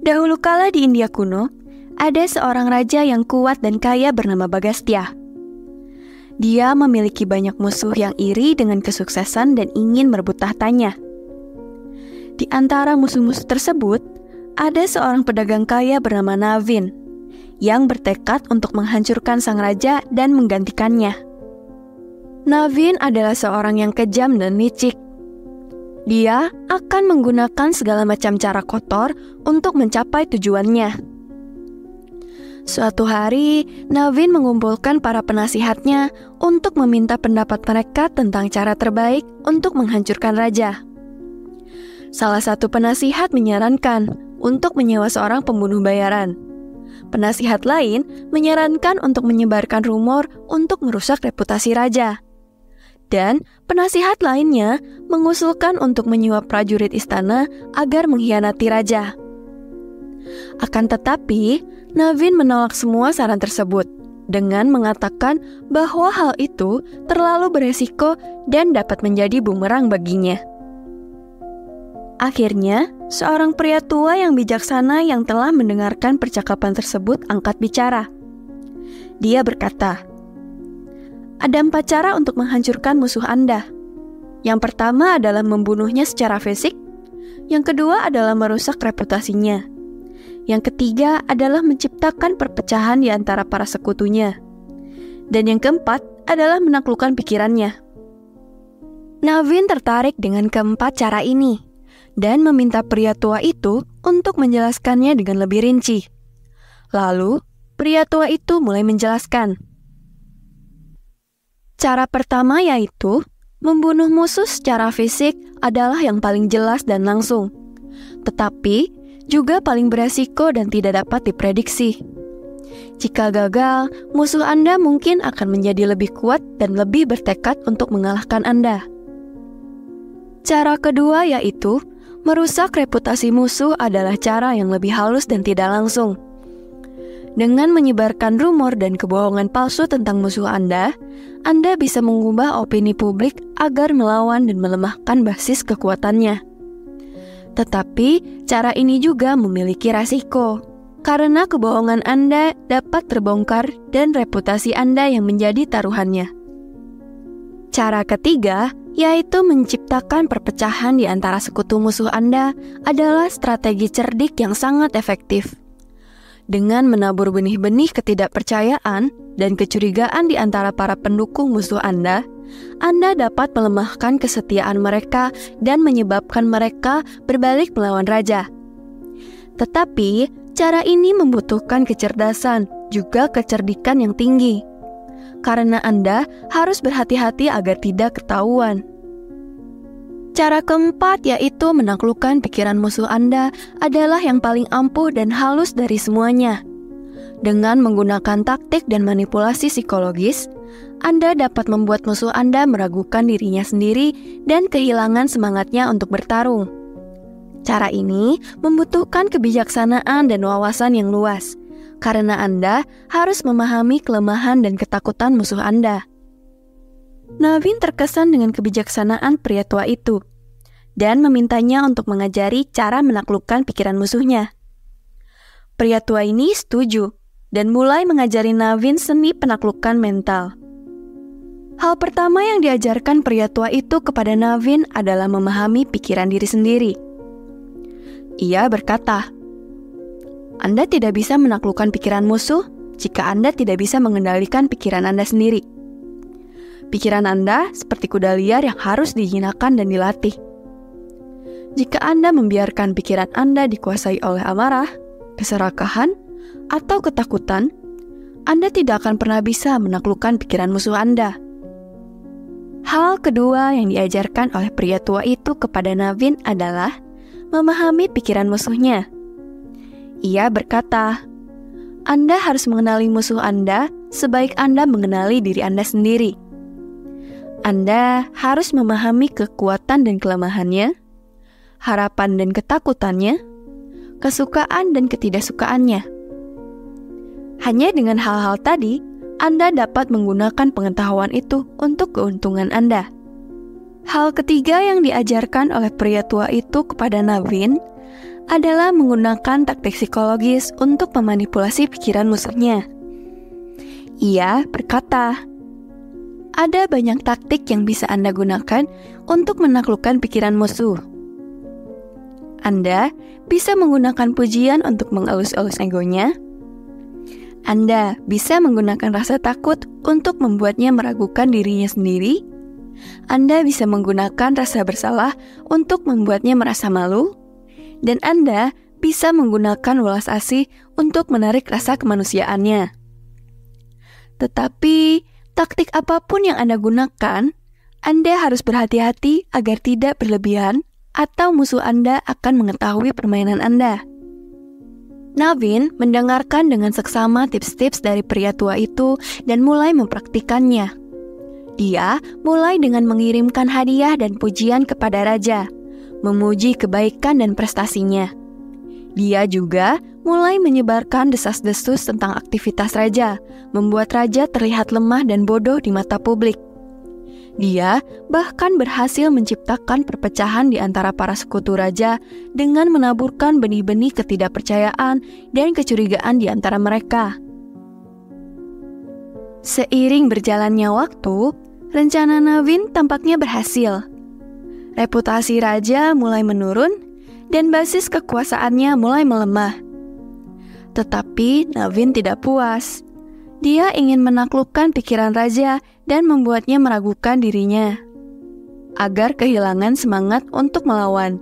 Dahulu kala di India kuno, ada seorang raja yang kuat dan kaya bernama Bagastya. Dia memiliki banyak musuh yang iri dengan kesuksesan dan ingin merebut tahtanya. Di antara musuh-musuh tersebut, ada seorang pedagang kaya bernama Navin yang bertekad untuk menghancurkan sang raja dan menggantikannya. Navin adalah seorang yang kejam dan licik. Dia akan menggunakan segala macam cara kotor untuk mencapai tujuannya. Suatu hari, Navin mengumpulkan para penasihatnya untuk meminta pendapat mereka tentang cara terbaik untuk menghancurkan raja. Salah satu penasihat menyarankan untuk menyewa seorang pembunuh bayaran. Penasihat lain menyarankan untuk menyebarkan rumor untuk merusak reputasi raja. Dan penasihat lainnya mengusulkan untuk menyuap prajurit istana agar mengkhianati raja. Akan tetapi, Navin menolak semua saran tersebut dengan mengatakan bahwa hal itu terlalu beresiko dan dapat menjadi bumerang baginya. Akhirnya, seorang pria tua yang bijaksana yang telah mendengarkan percakapan tersebut angkat bicara. Dia berkata, "Ada 4 cara untuk menghancurkan musuh Anda. Yang pertama adalah membunuhnya secara fisik. Yang kedua adalah merusak reputasinya. Yang ketiga adalah menciptakan perpecahan di antara para sekutunya. Dan yang keempat adalah menaklukkan pikirannya." Navin tertarik dengan keempat cara ini dan meminta pria tua itu untuk menjelaskannya dengan lebih rinci. Lalu, pria tua itu mulai menjelaskan. Cara pertama yaitu membunuh musuh secara fisik adalah yang paling jelas dan langsung, tetapi juga paling beresiko dan tidak dapat diprediksi. Jika gagal, musuh Anda mungkin akan menjadi lebih kuat dan lebih bertekad untuk mengalahkan Anda. Cara kedua yaitu merusak reputasi musuh adalah cara yang lebih halus dan tidak langsung. Dengan menyebarkan rumor dan kebohongan palsu tentang musuh Anda bisa mengubah opini publik agar melawan dan melemahkan basis kekuatannya. Tetapi, cara ini juga memiliki resiko, karena kebohongan Anda dapat terbongkar dan reputasi Anda yang menjadi taruhannya. Cara ketiga, yaitu menciptakan perpecahan di antara sekutu musuh Anda adalah strategi cerdik yang sangat efektif. Dengan menabur benih-benih ketidakpercayaan dan kecurigaan di antara para pendukung musuh Anda dapat melemahkan kesetiaan mereka dan menyebabkan mereka berbalik melawan raja. Tetapi, cara ini membutuhkan kecerdasan, juga kecerdikan yang tinggi. Karena Anda harus berhati-hati agar tidak ketahuan. Cara keempat yaitu menaklukkan pikiran musuh Anda adalah yang paling ampuh dan halus dari semuanya. Dengan menggunakan taktik dan manipulasi psikologis, Anda dapat membuat musuh Anda meragukan dirinya sendiri dan kehilangan semangatnya untuk bertarung. Cara ini membutuhkan kebijaksanaan dan wawasan yang luas, karena Anda harus memahami kelemahan dan ketakutan musuh Anda. Navin terkesan dengan kebijaksanaan pria tua itu, dan memintanya untuk mengajari cara menaklukkan pikiran musuhnya. Pria tua ini setuju, dan mulai mengajari Navin seni penaklukan mental. Hal pertama yang diajarkan pria tua itu kepada Navin adalah memahami pikiran diri sendiri. Ia berkata, "Anda tidak bisa menaklukkan pikiran musuh jika Anda tidak bisa mengendalikan pikiran Anda sendiri. Pikiran Anda seperti kuda liar yang harus dijinakkan dan dilatih. Jika Anda membiarkan pikiran Anda dikuasai oleh amarah, keserakahan, atau ketakutan, Anda tidak akan pernah bisa menaklukkan pikiran musuh Anda." Hal kedua yang diajarkan oleh pria tua itu kepada Navin adalah memahami pikiran musuhnya. Ia berkata, "Anda harus mengenali musuh Anda sebaik Anda mengenali diri Anda sendiri. Anda harus memahami kekuatan dan kelemahannya, harapan dan ketakutannya, kesukaan dan ketidaksukaannya. Hanya dengan hal-hal tadi, Anda dapat menggunakan pengetahuan itu untuk keuntungan Anda." Hal ketiga yang diajarkan oleh pria tua itu kepada Navin adalah menggunakan taktik psikologis untuk memanipulasi pikiran musuhnya. Ia berkata, ada banyak taktik yang bisa Anda gunakan untuk menaklukkan pikiran musuh. Anda bisa menggunakan pujian untuk mengelus-elus egonya. Anda bisa menggunakan rasa takut untuk membuatnya meragukan dirinya sendiri. Anda bisa menggunakan rasa bersalah untuk membuatnya merasa malu. Dan Anda bisa menggunakan welas asih untuk menarik rasa kemanusiaannya. Tetapi, taktik apapun yang Anda gunakan, Anda harus berhati-hati agar tidak berlebihan atau musuh Anda akan mengetahui permainan Anda. Navin mendengarkan dengan seksama tips-tips dari pria tua itu dan mulai mempraktikannya. Dia mulai dengan mengirimkan hadiah dan pujian kepada raja, memuji kebaikan dan prestasinya. Dia juga mulai menyebarkan desas-desus tentang aktivitas raja, membuat raja terlihat lemah dan bodoh di mata publik. Dia bahkan berhasil menciptakan perpecahan di antara para sekutu raja dengan menaburkan benih-benih ketidakpercayaan dan kecurigaan di antara mereka. Seiring berjalannya waktu, rencana Navin tampaknya berhasil. Reputasi raja mulai menurun dan basis kekuasaannya mulai melemah. Tetapi Navin tidak puas. Dia ingin menaklukkan pikiran raja dan membuatnya meragukan dirinya, agar kehilangan semangat untuk melawan.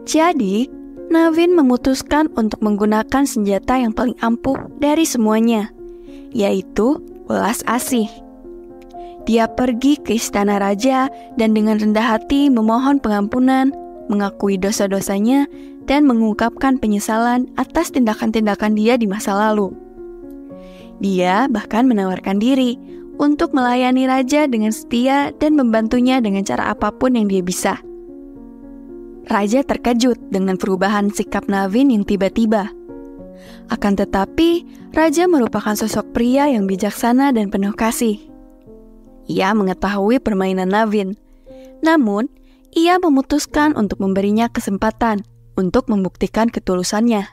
Jadi, Navin memutuskan untuk menggunakan senjata yang paling ampuh dari semuanya, yaitu welas asih. Dia pergi ke istana raja dan dengan rendah hati memohon pengampunan, mengakui dosa-dosanya, dan mengungkapkan penyesalan atas tindakan-tindakan dia di masa lalu. Dia bahkan menawarkan diri untuk melayani raja dengan setia dan membantunya dengan cara apapun yang dia bisa. Raja terkejut dengan perubahan sikap Navin yang tiba-tiba. Akan tetapi, raja merupakan sosok pria yang bijaksana dan penuh kasih. Ia mengetahui permainan Navin, namun ia memutuskan untuk memberinya kesempatan untuk membuktikan ketulusannya.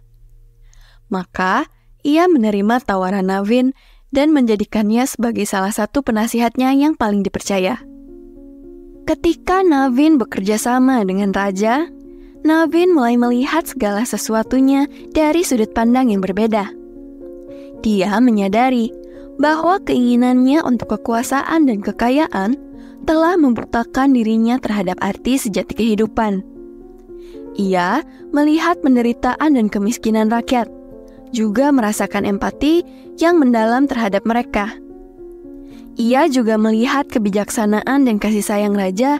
Maka, ia menerima tawaran Navin dan menjadikannya sebagai salah satu penasihatnya yang paling dipercaya. Ketika Navin bekerja sama dengan raja, Navin mulai melihat segala sesuatunya dari sudut pandang yang berbeda. Dia menyadari bahwa keinginannya untuk kekuasaan dan kekayaan telah membutakan dirinya terhadap arti sejati kehidupan. Ia melihat penderitaan dan kemiskinan rakyat, juga merasakan empati yang mendalam terhadap mereka. Ia juga melihat kebijaksanaan dan kasih sayang raja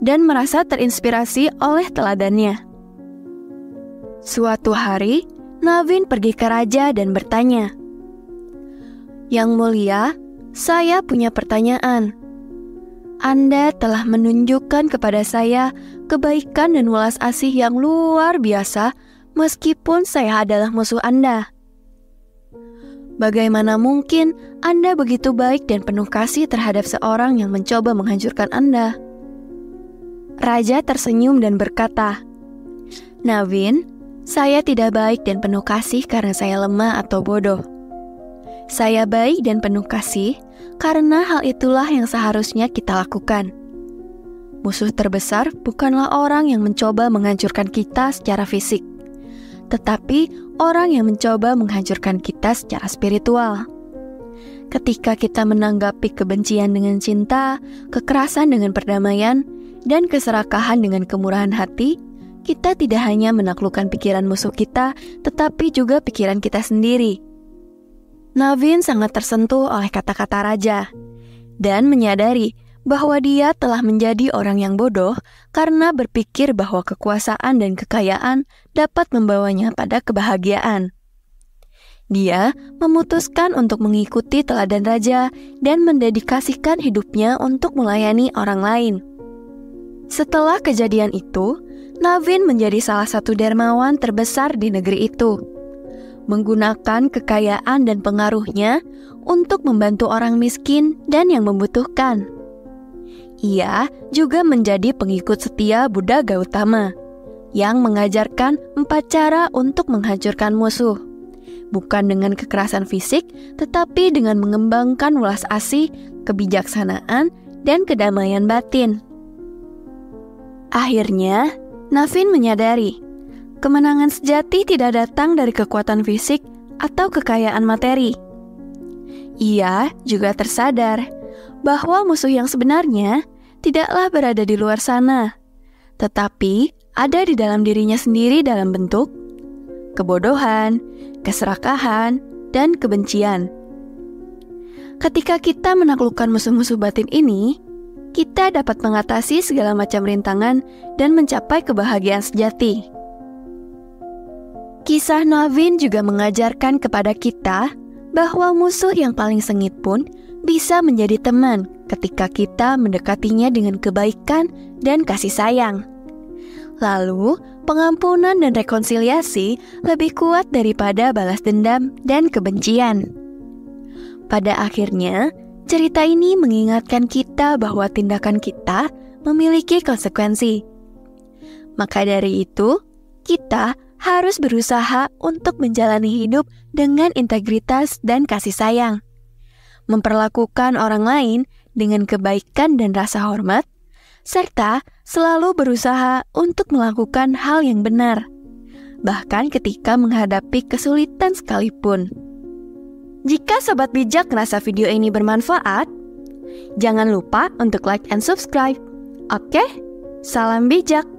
dan merasa terinspirasi oleh teladannya. Suatu hari, Navin pergi ke raja dan bertanya, "Yang mulia, saya punya pertanyaan. Anda telah menunjukkan kepada saya kebaikan dan welas asih yang luar biasa meskipun saya adalah musuh Anda. Bagaimana mungkin Anda begitu baik dan penuh kasih terhadap seorang yang mencoba menghancurkan Anda?" Raja tersenyum dan berkata, "Navin, saya tidak baik dan penuh kasih karena saya lemah atau bodoh. Saya baik dan penuh kasih karena hal itulah yang seharusnya kita lakukan. Musuh terbesar bukanlah orang yang mencoba menghancurkan kita secara fisik, tetapi orang yang mencoba menghancurkan kita secara spiritual. Ketika kita menanggapi kebencian dengan cinta, kekerasan dengan perdamaian, dan keserakahan dengan kemurahan hati, kita tidak hanya menaklukkan pikiran musuh kita, tetapi juga pikiran kita sendiri." Navin sangat tersentuh oleh kata-kata raja, dan menyadari bahwa dia telah menjadi orang yang bodoh karena berpikir bahwa kekuasaan dan kekayaan dapat membawanya pada kebahagiaan. Dia memutuskan untuk mengikuti teladan raja dan mendedikasikan hidupnya untuk melayani orang lain. Setelah kejadian itu, Navin menjadi salah satu dermawan terbesar di negeri itu, menggunakan kekayaan dan pengaruhnya untuk membantu orang miskin dan yang membutuhkan. Ia juga menjadi pengikut setia Buddha Gautama, yang mengajarkan 4 cara untuk menghancurkan musuh. Bukan dengan kekerasan fisik, tetapi dengan mengembangkan welas asih, kebijaksanaan, dan kedamaian batin. Akhirnya, Navin menyadari, kemenangan sejati tidak datang dari kekuatan fisik atau kekayaan materi. Ia juga tersadar bahwa musuh yang sebenarnya tidaklah berada di luar sana, tetapi ada di dalam dirinya sendiri dalam bentuk kebodohan, keserakahan, dan kebencian. Ketika kita menaklukkan musuh-musuh batin ini, kita dapat mengatasi segala macam rintangan dan mencapai kebahagiaan sejati. Kisah Navin juga mengajarkan kepada kita bahwa musuh yang paling sengit pun bisa menjadi teman ketika kita mendekatinya dengan kebaikan dan kasih sayang. Lalu, pengampunan dan rekonsiliasi lebih kuat daripada balas dendam dan kebencian. Pada akhirnya, cerita ini mengingatkan kita bahwa tindakan kita memiliki konsekuensi. Maka dari itu, kita harus berusaha untuk menjalani hidup dengan integritas dan kasih sayang, memperlakukan orang lain dengan kebaikan dan rasa hormat, serta selalu berusaha untuk melakukan hal yang benar, bahkan ketika menghadapi kesulitan sekalipun. Jika Sobat Bijak merasa video ini bermanfaat, jangan lupa untuk like and subscribe. Oke? Salam bijak!